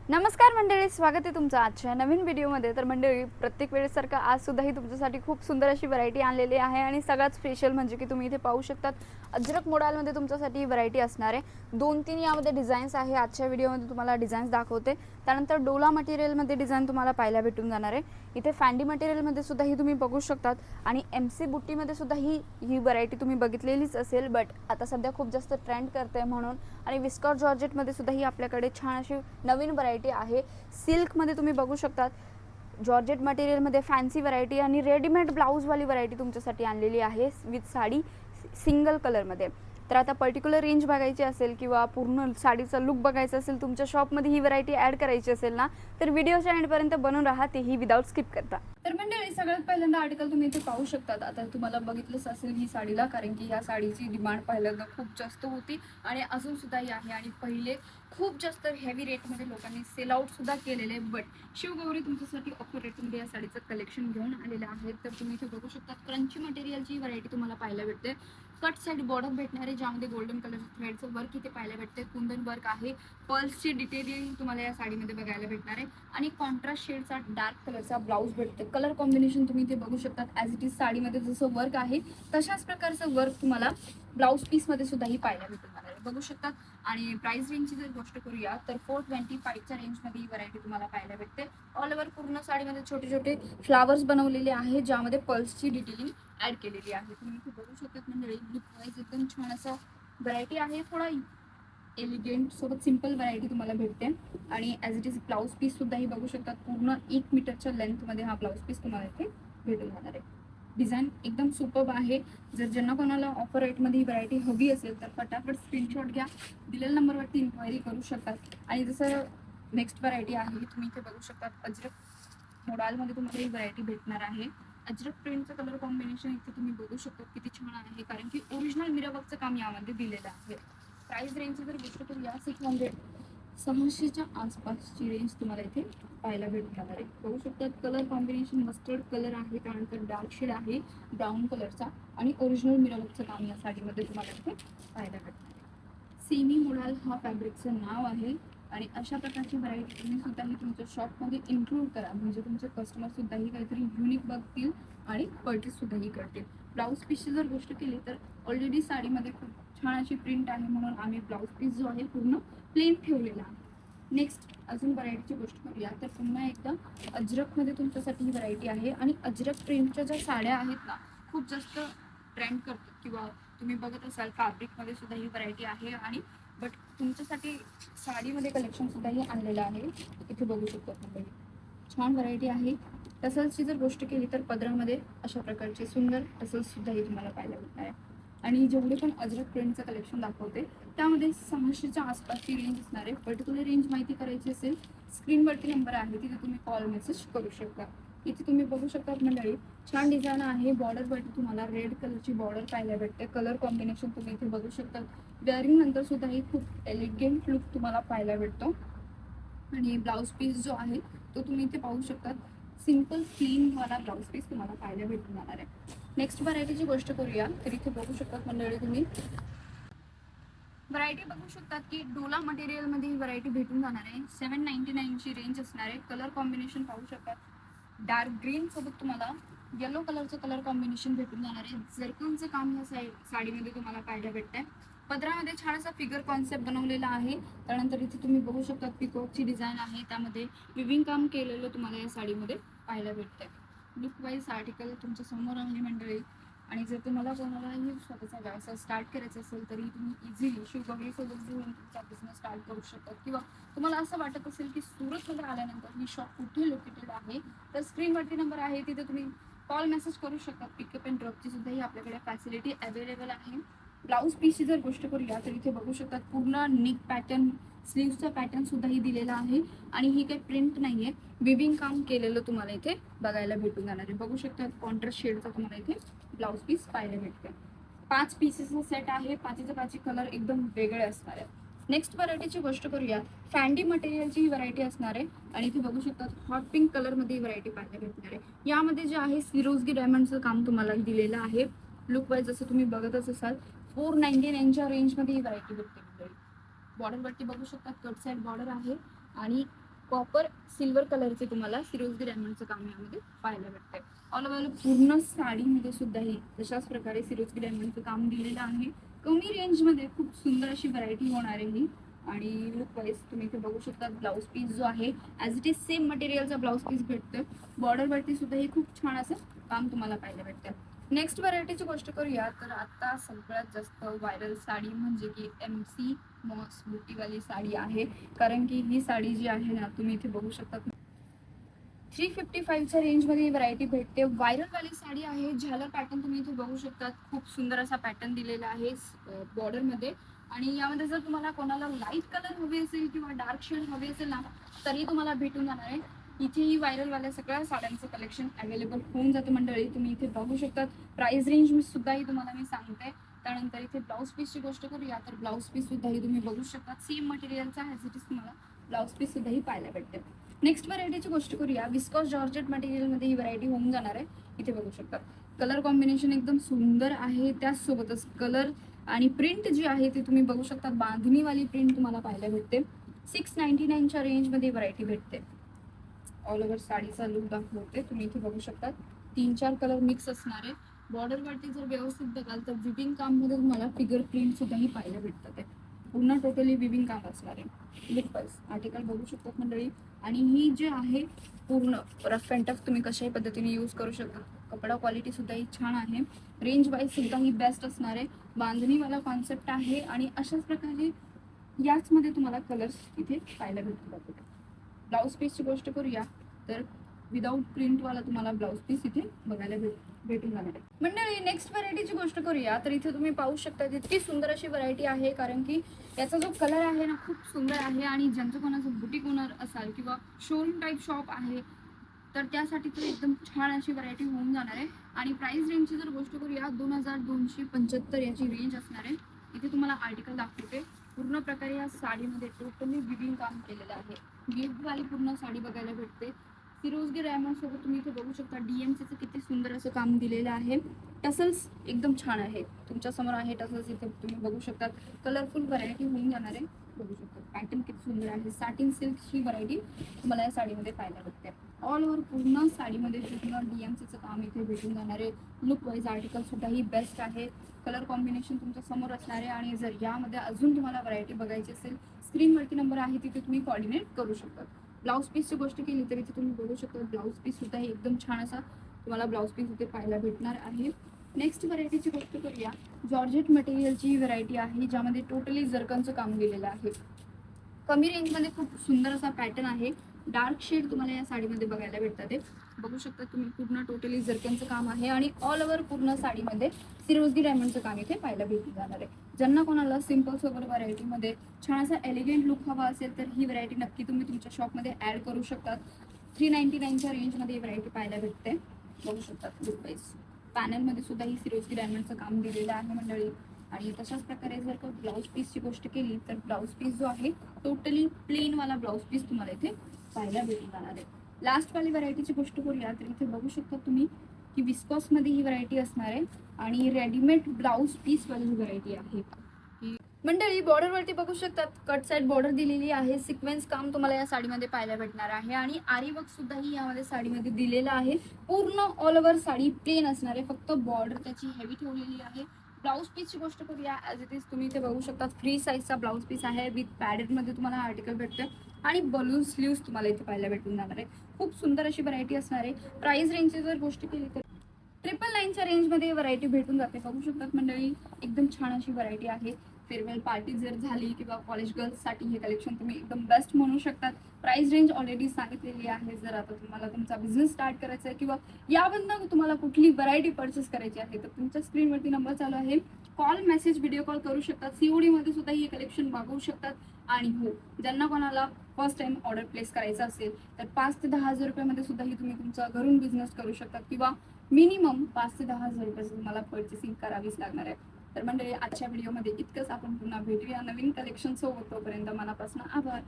नमस्कार मंडळी, स्वागत आहे तुमचं आजच्या नवीन व्हिडिओमध्ये. तर मंडळी, प्रत्येक वेळेसारखं आज सुद्धाही तुमच्यासाठी खूप सुंदर अशी व्हरायटी आणलेली आहे आणि सगळ्यात स्पेशल म्हणजे की तुम्ही इथे पाहू शकतात अजरक मोडालमध्ये तुमच्यासाठी ही व्हरायटी असणार आहे. 2-3 यामध्ये डिझाईन्स आहे. आजच्या व्हिडिओमध्ये तुम्हाला डिझाईन्स दाखवते. त्यानंतर डोला मटेरियलमध्ये डिझाईन तुम्हाला पाहायला भेटून जाणार आहे. इथे फॅन्डी मटेरियलमध्ये सुद्धा ही तुम्ही बघू शकतात आणि MC बुट्टीमध्ये सुद्धा ही व्हरायटी तुम्ही बघितलेलीच असेल, बट आता सध्या खूप जास्त ट्रेंड करते म्हणून. आणि विस्कॉट जॉर्जेटमध्ये सुद्धा ही आपल्याकडे छान अशी नवीन व्हरायटी आहे. सिल्कमध्ये तुम्ही बघू शकतात, जॉर्जेट मटेरियलमध्ये फॅन्सी व्हरायटी आणि रेडीमेड ब्लाऊजवाली व्हरायटी तुमच्यासाठी आणलेली आहे विथ साडी सिंगल कलरमध्ये. तर आता पर्टिक्युलर रेंज बघायची असेल किंवा पूर्ण साडीचा लुक बघायचा असेल, तुमच्या शॉपमध्ये ही व्हरायटी ॲड करायची असेल ना, तर व्हिडिओच्या एंडपर्यंत बनवून राहा, तेही विदाऊट स्किप करता. तर मंडळी, सगळ्यात पहिल्यांदा आर्टिकल तुम्ही इथे पाहू शकतात. आता तुम्हाला बघितलंच असेल ही साडीला, कारण की ह्या साडीची डिमांड पहिल्यांदा खूप जास्त होती आणि अजून सुद्धाही आहे. आणि पहिले खूप जास्त हेवी रेटमध्ये लोकांनी सेल आउट सुद्धा केलेले, बट शिवगौरी तुमच्यासाठी ऑफर रेटमध्ये या साडीचं कलेक्शन घेऊन आलेलं आहे. तर तुम्ही इथे बघू शकता क्रंची मटेरियलची व्हरायटी तुम्हाला पाहायला भेटते. कट साईड बॉर्डर भेटणार आहे, ज्यामध्ये गोल्डन कलरचं थ्रेडचं वर्क इथे पाहायला भेटते. कुंदन वर्क आहे, पर्ल्सची डिटेलिंग तुम्हाला या साडीमध्ये बघायला भेटणार आहे आणि कॉन्ट्रास्ट शेडचा डार्क कलरचा ब्लाऊज भेटते. कलर कॉम्बिनेशन तुम्ही इथे बघू शकतात. ॲज इट इज साडीमध्ये जसं वर्क आहे तशाच प्रकारचं वर्क तुम्हाला ब्लाऊज पीसमध्ये सुद्धा ही पाहायला भेटणार आहे, बघू शकतात. आणि प्राइस रेंजची जर गोष्ट करूया तर 425च्या रेंजमध्ये ही व्हरायटी तुम्हाला पाहायला भेटते. ऑल ओव्हर पूर्ण साडीमध्ये छोटे छोटे फ्लावर्स बनवलेले आहेत, ज्यामध्ये पर्ल्सची डिटेलिंग ऍड केलेली आहे. तुम्ही इथे बघू शकतात मंडळी, लुक वाईज एकदम छान असं व्हरायटी आहे. थोडा एलिगेंट सोबत सिंपल व्हरायटी तुम्हाला भेटते. आणि as it is blouse piece सुद्धा ही बघू शकतात. पूर्ण 1 मीटरच्या लेंथमध्ये हा ब्लाऊज पीस तुम्हाला इथे भेटून जाणार आहे. डिझाईन एकदम सुपर्ब आहे. जर ज्यांना कोणाला ऑफर रेटमध्ये ही व्हरायटी हवी असेल तर फटाफट स्क्रीनशॉट घ्या, दिलेल्या नंबरवरती इन्क्वायरी करू शकतात. आणि जसं नेक्स्ट व्हरायटी आहे, तुम्ही इथे बघू शकतात अजरक मोडालमध्ये तुम्हाला ही व्हरायटी भेटणार आहे. अजरक प्रिंटचं कलर कॉम्बिनेशन इथे तुम्ही बघू शकता किती छान आहे, कारण की ओरिजिनल मिररवर्कचं काम यामध्ये दिलेलं आहे. प्राइस रेंजची जर गोष्ट करूया 600, 600च्या आसपासची रेंज तुम्हाला इथे पाहायला भेटणार आहे. बघू शकतात कलर कॉम्बिनेशन मस्टर्ड कलर आहे, त्यानंतर डार्क शेड आहे ब्राऊन कलरचा आणि ओरिजिनल मिररवर्कचं काम या साडीमध्ये तुम्हाला इथे पाहायला भेटणार आहे. सेमी मोडाल हा फॅब्रिकचं नाव आहे आणि अशा प्रकारची व्हरायटी तुम्ही सुद्धाही तुमच्या शॉपमध्ये इन्क्लूड करा, म्हणजे तुमचे कस्टमर सुद्धाही काहीतरी युनिक बघतील आणि पर्चेस सुद्धाही करतील. ब्लाऊज पीसची जर गोष्ट केली तर ऑलरेडी साडीमध्ये खूप छान अशी प्रिंट आहे, म्हणून आम्ही ब्लाऊज पीस जो आहे पूर्ण प्लेन ठेवलेला आहे. नेक्स्ट अजून व्हरायटीची गोष्ट करूया तर पुन्हा एकदा अजरकमध्ये तुमच्यासाठी ही व्हरायटी आहे. आणि अजरक प्रिंटच्या ज्या साड्या आहेत ना, खूप जास्त ट्रेंड करतात किंवा तुम्ही बघत असाल फॅब्रिकमध्ये सुद्धा ही व्हरायटी आहे. आणि बट तुमच्यासाठी साडीमध्ये कलेक्शन सुद्धाही आणलेलं आहे. इथे बघू शकतो आपण, छान व्हरायटी आहे. टसल्सची जर गोष्ट केली तर पदरामध्ये अशा प्रकारचे सुंदर टसल्स सुद्धाही तुम्हाला पाहायला भेटणार आहे. आणि जेवढे पण अजरक प्रिंटचं कलेक्शन दाखवते त्यामध्ये 600च्या आसपासची रेंज असणार आहे. पर्टिक्युलर रेंज माहिती करायची असेल, स्क्रीनवरती नंबर आहे, तिथे तुम्ही कॉल मेसेज करू शकता. इथे तुम्ही बघू शकता मंडळी, छान डिझाईन आहे. बॉर्डरवरती तुम्हाला रेड कलरची बॉर्डर पाहायला भेटते. कलर कॉम्बिनेशन तुम्ही इथे बघू शकता. वेअरिंग नंतर सुद्धा ही खूप एलिगेंट लुक तुम्हाला पाहायला भेटतो. आणि ब्लाऊज पीस जो आहे तो तुम्ही इथे पाहू शकतात, सिंपल क्लीन वाला ब्लाऊज पीस तुम्हाला पाहायला भेटून जाणार आहे. नेक्स्ट व्हरायटीची गोष्ट करूया तर इथे बघू शकतात मंडळी, तुम्ही व्हरायटी बघू शकतात की डोला मटेरियलमध्ये ही व्हरायटी भेटून जाणार आहे. 799ची रेंज असणार आहे. कलर कॉम्बिनेशन पाहू शकतात, डार्क ग्रीन सोबत तुम्हाला येलो कलरचं कलर कॉम्बिनेशन भेटून जाणार आहे. जरकनचं काम या साडीमध्ये तुम्हाला पाहायला भेटतंय. पदरामध्ये छान असा फिगर कॉन्सेप्ट बनवलेला आहे. त्यानंतर इथे तुम्ही बघू शकता पिकॉकची डिझाईन आहे, त्यामध्ये विविंग काम केलेलं तुम्हाला या साडीमध्ये पाहायला भेटतंय. लुक वाईज आर्टिकल तुमच्या समोर आहे मंडळी. आणि जर तुम्हाला कोणालाही स्वतःचा व्यवसाय स्टार्ट करायचा असेल तरी तुम्ही इझिली शिवगौरीसोबत जोडून तुमचा बिझनेस स्टार्ट करू शकता. किंवा तुम्हाला असं वाटत असेल की सुरतमध्ये आल्यानंतर ही शॉप कुठे लोकेटेड आहे, तर स्क्रीनवरती नंबर आहे, तिथे तुम्ही कॉल मेसेज करू शकता. पिकअप अँड ड्रॉपची सुद्धा ही आपल्याकडे फॅसिलिटी अवेलेबल आहे. ब्लाऊज पीसची जर गोष्ट करूया तर इथे बघू शकतात पूर्ण निक पॅटर्न, स्लीव्सचा पॅटर्न सुद्धा ही दिलेला आहे. आणि ही काही प्रिंट नाहीये, विविंग काम केलेलं तुम्हाला इथे बघायला भेटून जाणार आहे. बघू शकतात कॉन्ट्रास्ट शेडचा तुम्हाला इथे ब्लाऊज पीस पाहायला भेटते. 5 पीसेसचा सेट आहे. 5चे कलर एकदम वेगळे असणार आहे. नेक्स्ट व्हरायटीची गोष्ट करूया, फॅन्डी मटेरियलची ही व्हरायटी असणार आहे. आणि इथे बघू शकतात हॉट पिंक कलरमध्ये ही व्हरायटी पाहायला भेटणार आहे. यामध्ये जे आहे सिरोजगी डायमंडचं काम तुम्हाला दिलेलं आहे. लुक वाईज जसं तुम्ही बघतच असाल, 499च्या रेंजमध्ये ही व्हरायटी भेटते. बॉर्डरवरती बघू शकतात कट साईड बॉर्डर आहे आणि कॉपर सिल्वर कलरचे तुम्हाला सिरोजी डायमंडचं काम यामध्ये पाहायला भेटतंय. ऑल ओव्हर पूर्ण साडीमध्ये सुद्धा ही तशाच प्रकारे सिरोजी डायमंडचं काम दिलेलं आहे. कमी रेंजमध्ये खूप सुंदर अशी व्हरायटी होणार आहे ही. आणि लुक वाईज तुम्ही इथे बघू शकता ब्लाऊज पीस जो आहे ॲज इट इज सेम मटेरियलचा ब्लाऊज पीस भेटतोय. बॉर्डरवरती सुद्धा हे खूप छान असं काम तुम्हाला पाहायला भेटतं. नेक्स्ट व्हरायटीची गोष्ट करूया तर आता सगळ्यात जास्त व्हायरल साडी म्हणजे की MC मॉस बुटीवाली साडी आहे. कारण की ही साडी जी आहे ना तुम्ही इथे बघू शकता 355च्या रेंजमध्ये व्हरायटी भेटते. व्हायरल वाली साडी आहे. झालर पॅटर्न तुम्ही इथे बघू शकता. खूप सुंदर असा पॅटर्न दिलेला आहे बॉर्डरमध्ये. आणि यामध्ये जर तुम्हाला कोणाला लाईट कलर हवे असेल किंवा डार्क शेड हवे असेल ना तरी तुम्हाला भेटून जाणार आहे. इथेही व्हायरलवाल्या सगळ्या साड्यांचं कलेक्शन अवेलेबल होऊन जातं मंडळी. तुम्ही इथे बघू शकता. प्राइस रेंज सुद्धाही तुम्हाला मी सांगते. त्यानंतर इथे ब्लाऊज पीसची गोष्ट करूया तर ब्लाऊज पीस सुद्धाही तुम्ही बघू शकता. सेम मटेरियलचा ॲज इट इज तुम्हाला ब्लाऊज पीस सुद्धाही पाहायला भेटते. नेक्स्ट व्हरायटीची गोष्ट करूया. विस्कॉस जॉर्जेट मटेरियलमध्ये ही व्हरायटी होऊन जाणार आहे. इथे बघू शकता कलर कॉम्बिनेशन एकदम सुंदर आहे. त्याचसोबतच कलर आणि प्रिंट जी आहे ती तुम्ही बघू शकता. बांधणीवाली प्रिंट तुम्हाला पाहायला भेटते. 699च्या रेंजमध्ये व्हरायटी भेटते. ऑल ओव्हर साडीचा लुक दाखवते. तुम्ही इथे बघू शकता 3-4 कलर मिक्स असणारे. बॉर्डरवरती जर व्यवस्थित बघाल तर विविंग काम मध्ये तुम्हाला फिगर प्रिंट सुद्धाही पाहायला भेटतात. पूर्ण टोटली विविंग काम असणार आहे. लुक वाईज आर्टिकल बघू शकतात मंडळी. आणि ही जे आहे पूर्ण रफ अँड टफ तुम्ही कशाही पद्धतीने यूज करू शकता. कपडा क्वालिटी सुद्धा ही छान आहे. रेंज वाईज सुद्धा ही बेस्ट असणार आहे. बांधणीवाला कॉन्सेप्ट आहे आणि अशाच प्रकारे याचमध्ये तुम्हाला कलर्स इथे पाहायला भेटतात. ब्लाऊज पीसची गोष्ट करूया तर विदाऊट प्रिंटवाला तुम्हाला ब्लाऊज पीस इथे बघायला भेटून जाणार आहे. मंडळी नेक्स्ट व्हरायटीची गोष्ट करूया तर इथे तुम्ही पाहू शकता इतकी सुंदर अशी व्हरायटी आहे. कारण की याचा जो कलर आहे ना खूप सुंदर आहे. आणि ज्यांचं कोणाचं बुटीक ओनर असाल किंवा शोरूम टाईप शॉप आहे तर त्यासाठी तर एकदम छान अशी व्हरायटी होऊन जाणार आहे. आणि प्राइस रेंजची जर गोष्ट करूया 2275 याची रेंज असणार आहे. इथे तुम्हाला आर्टिकल दाखवते. पूर्ण प्रकारे या साडीमध्ये टोटली विविंग काम केलेलं आहे. गिफ्टवाली पूर्ण साडी बघायला भेटते. सिरोजी डायमंड सोबत तुम्ही इथे बघू शकता DMCचं किती सुंदर असं काम दिलेलं आहे. टसल्स एकदम छान आहे. तुमच्या समोर आहे टसल्स. इथे तुम्ही बघू शकता. कलरफुल व्हरायटी होऊन जाणार आहे. बघू शकता पॅटर्न किती सुंदर आहे. सॅटिन सिल्कची व्हरायटी तुम्हाला या साडीमध्ये पाहायला भेटते. ऑल ओव्हर पूर्ण साडीमध्ये पूर्ण DMCचं काम इथे भेटून जाणार आहे. लुक वाईज आर्टिकल सुद्धा ही बेस्ट आहे. कलर कॉम्बिनेशन तुमच्या समोर असणार आहे. आणि जर यामध्ये अजून तुम्हाला व्हरायटी बघायची असेल स्क्रीनवरती नंबर आहे तिथे तुम्ही कॉर्डिनेट करू शकता. ब्लाऊज पीसची गोष्ट केली तर इथे तुम्ही बघू शकता ब्लाऊज पीस सुद्धा हे एकदम छान असा तुम्हाला ब्लाऊज पीस इथे पाहायला भेटणार आहे. नेक्स्ट व्हरायटीची गोष्ट करूया. जॉर्जेट मटेरियलची व्हरायटी आहे ज्यामध्ये टोटली जरकनचं काम दिलेलं आहे. कमी रेंजमध्ये खूप सुंदर असा पॅटर्न आहे. डार्क शेड तुम्हाला या साडीमध्ये बघायला भेटतात. ते बघू शकता तुम्ही पूर्ण टोटली जरकनचं काम आहे. आणि ऑल ओव्हर पूर्ण साडीमध्ये सिरोजी डायमंडचं काम इथे पाहायला भेटून जाणार आहे. ज्यांना कोणाला सिम्पल सोबर व्हरायटीमध्ये छान असा एलिगंट लुक हवा असेल तर ही व्हरायटी नक्की तुम्ही तुमच्या शॉपमध्ये ॲड करू शकतात. 399च्या रेंजमध्ये ही व्हरायटी पाहायला भेटते. बघू शकतात लुक वाईज पॅनलमध्ये सुद्धा ही सिरोजी डायमंडचं काम दिलेलं आहे मंडळी. आणि तशाच प्रकारे जर का ब्लाऊज पीसची गोष्ट केली तर ब्लाऊज पीस जो आहे टोटली प्लेनवाला ब्लाऊज पीस तुम्हाला इथे पाहायला भेटून जाणार आहे. लास्टवाली व्हरायटीची गोष्ट करूया तर इथे बघू शकता तुम्ही की विस्कॉसमध्ये ही व्हरायटी असणार आहे. आणि रेडीमेड ब्लाऊज पीसवाली ही व्हरायटी आहे. मंडळी बॉर्डरवरती बघू शकतात कट साईड बॉर्डर दिलेली आहे. सिक्वेन्स काम तुम्हाला या साडीमध्ये पाहायला भेटणार आहे. आणि आरी वर्क सुद्धाही यामध्ये साडीमध्ये दिलेलं आहे. पूर्ण ऑल ओव्हर साडी प्लेन असणार आहे. फक्त बॉर्डर त्याची हेवी ठेवलेली आहे. ब्लाऊज पीसची गोष्ट करूया ॲज इट इज तुम्ही इथे बघू शकता फ्री साईजचा ब्लाऊज पीस आहे. विथ पॅडेडमध्ये तुम्हाला आर्टिकल भेटतं. आणि बलून स्लीव्स तुम्हाला इथे पाहायला भेटून जाणार आहे. खूप सुंदर अशी व्हरायटी असणार आहे. प्राइस रेंजची जर गोष्ट केली तर 999च्या रेंजमध्ये व्हरायटी भेटून जाते. बघू शकतात मंडळी एकदम छान अशी व्हरायटी आहे. फेअरवेल पार्टी जर झाली किंवा कॉलेज गर्ल्ससाठी हे कलेक्शन तुम्ही एकदम बेस्ट म्हणू शकतात. प्राइस रेंज ऑलरेडी सांगितलेली आहे. जर आता तुम्हाला तुमचा बिझनेस स्टार्ट करायचा आहे किंवा याबद्दल तुम्हाला कुठली व्हरायटी परचेस करायची आहे तर तुमच्या स्क्रीनवरती नंबर चालू आहे. कॉल मेसेज व्हिडिओ कॉल करू शकतात. COD मध्ये सुद्धा हे कलेक्शन मागवू शकतात. आणि हो ज्यांना कोणाला फर्स्ट टाइम ऑर्डर प्लेस करायचा असेल तर 5 ते 10 हजार रुपयामध्ये सुद्धा ही तुम्ही तुमचा घरून बिझनेस करू शकतात. किंवा मिनिमम 5 ते 10 हजार रुपये तुम्हाला पर्चेसिंग करावीच लागणार आहे. तर मंडळी आजच्या व्हिडिओमध्ये इतकंच. आपण पुन्हा भेटूया नवीन कलेक्शन सोबत. तोपर्यंत मनापासून आभार.